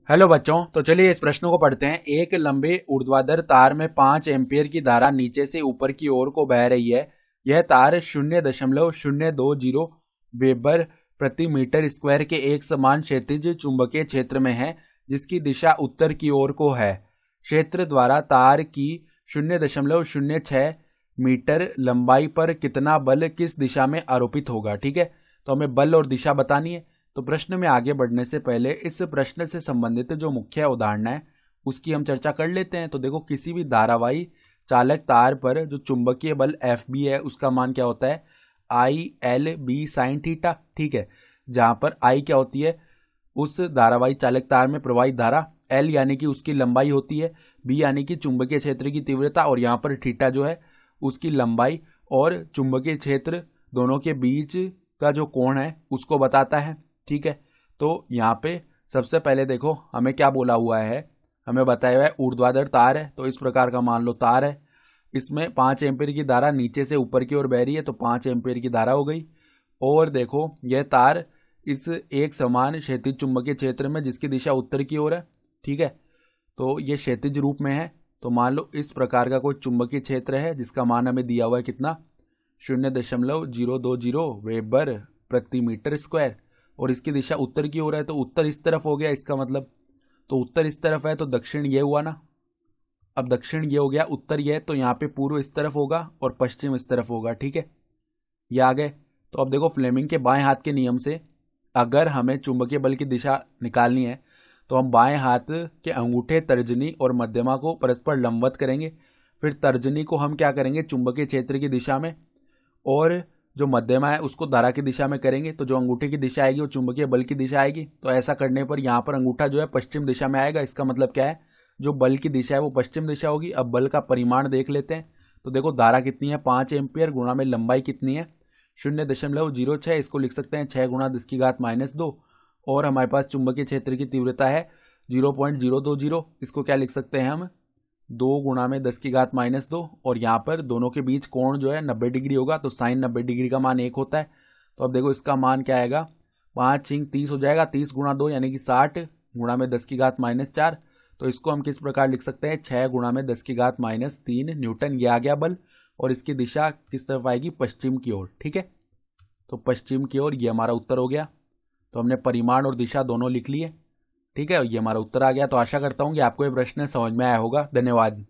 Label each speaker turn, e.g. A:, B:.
A: Hello बच्चों, तो चलिए इस प्रश्न को पढ़ते हैं। एक लंबे ऊर्ध्वाधर तार में 5 एम्पियर की धारा नीचे से ऊपर की ओर को बह रही है। यह तार 0.020 वेबर प्रति मीटर स्क्वायर के एक समान क्षैतिज चुंबकीय क्षेत्र में है, जिसकी दिशा उत्तर की ओर को है। क्षेत्र द्वारा तार की 0.06 मीटर लंबाई पर कितना बल किस दिशा में आरोपित होगा। ठीक है, तो हमें बल और दिशा बतानी है। तो प्रश्न में आगे बढ़ने से पहले इस प्रश्न से संबंधित जो मुख्य उदाहरण है उसकी हम चर्चा कर लेते हैं। तो देखो, किसी भी धारावाही चालक तार पर जो चुंबकीय बल एफ बी है उसका मान क्या होता है, I L B sine theta. ठीक है, जहां पर आई क्या होती है, उस धारावाही चालक तार में प्रवाहित धारा, एल यानी कि उसकी लंबाई होती है, बी यानी कि चुंबकीय क्षेत्र की तीव्रता, और यहाँ पर थीटा जो है उसकी लंबाई और चुंबकीय क्षेत्र दोनों के बीच का जो कोण है उसको बताता है। ठीक है, तो यहाँ पे सबसे पहले देखो हमें क्या बोला हुआ है, हमें बताया हुआ है ऊर्ध्वाधर तार है। तो इस प्रकार का मान लो तार है, इसमें 5 एम्पीयर की धारा नीचे से ऊपर की ओर बह रही है, तो 5 एम्पीयर की धारा हो गई। और देखो यह तार इस एक समान क्षैतिज चुंबकीय क्षेत्र में जिसकी दिशा उत्तर की ओर है। ठीक है, तो ये क्षैतिज रूप में है। तो मान लो इस प्रकार का कोई चुंबकीय क्षेत्र है जिसका मान हमें दिया हुआ है कितना, 0.020 वेबर प्रति मीटर स्क्वायर, और इसकी दिशा उत्तर की ओर है। तो उत्तर इस तरफ हो गया इसका मतलब, तो उत्तर इस तरफ है तो दक्षिण ये हुआ ना। अब दक्षिण ये हो गया, उत्तर ये है, तो यहाँ पे पूर्व इस तरफ होगा और पश्चिम इस तरफ होगा। ठीक है, ये आ गए। तो अब देखो, फ्लेमिंग के बाएं हाथ के नियम से अगर हमें चुंबकीय बल की दिशा निकालनी है तो हम बाएं हाथ के अंगूठे, तर्जनी और मध्यमा को परस्पर लंबवत करेंगे। फिर तर्जनी को हम क्या करेंगे, चुंबकीय क्षेत्र की दिशा में, और जो मध्यमा है उसको धारा की दिशा में करेंगे। तो जो अंगूठे की दिशा आएगी वो चुंबकीय बल की दिशा आएगी। तो ऐसा करने पर यहाँ पर अंगूठा जो है पश्चिम दिशा में आएगा। इसका मतलब क्या है, जो बल की दिशा है वो पश्चिम दिशा होगी। अब बल का परिमाण देख लेते हैं। तो देखो, धारा कितनी है, 5 एम्पियर, गुणा में लंबाई कितनी है 0.06। इसको लिख सकते हैं 6 गुणा 10⁻²। और हमारे पास चुंबकीय क्षेत्र की तीव्रता है 0.020। इसको क्या लिख सकते हैं हम, 2 गुणा में 10⁻²। और यहाँ पर दोनों के बीच कोण जो है 90 डिग्री होगा, तो साइन 90 डिग्री का मान 1 होता है। तो अब देखो इसका मान क्या आएगा, 5×5 = 30 हो जाएगा, 30 गुणा 2 यानी कि 60 गुणा में 10⁻⁴। तो इसको हम किस प्रकार लिख सकते हैं, 6 गुणा में 10⁻³ न्यूटन। ये आ गया बल, और इसकी दिशा किस तरफ आएगी, पश्चिम की ओर। ठीक है, तो पश्चिम की ओर, ये हमारा उत्तर हो गया। तो हमने परिमाण और दिशा दोनों लिख लिए। ठीक है, ये हमारा उत्तर आ गया। तो आशा करता हूँ कि आपको ये प्रश्न समझ में आया होगा। धन्यवाद।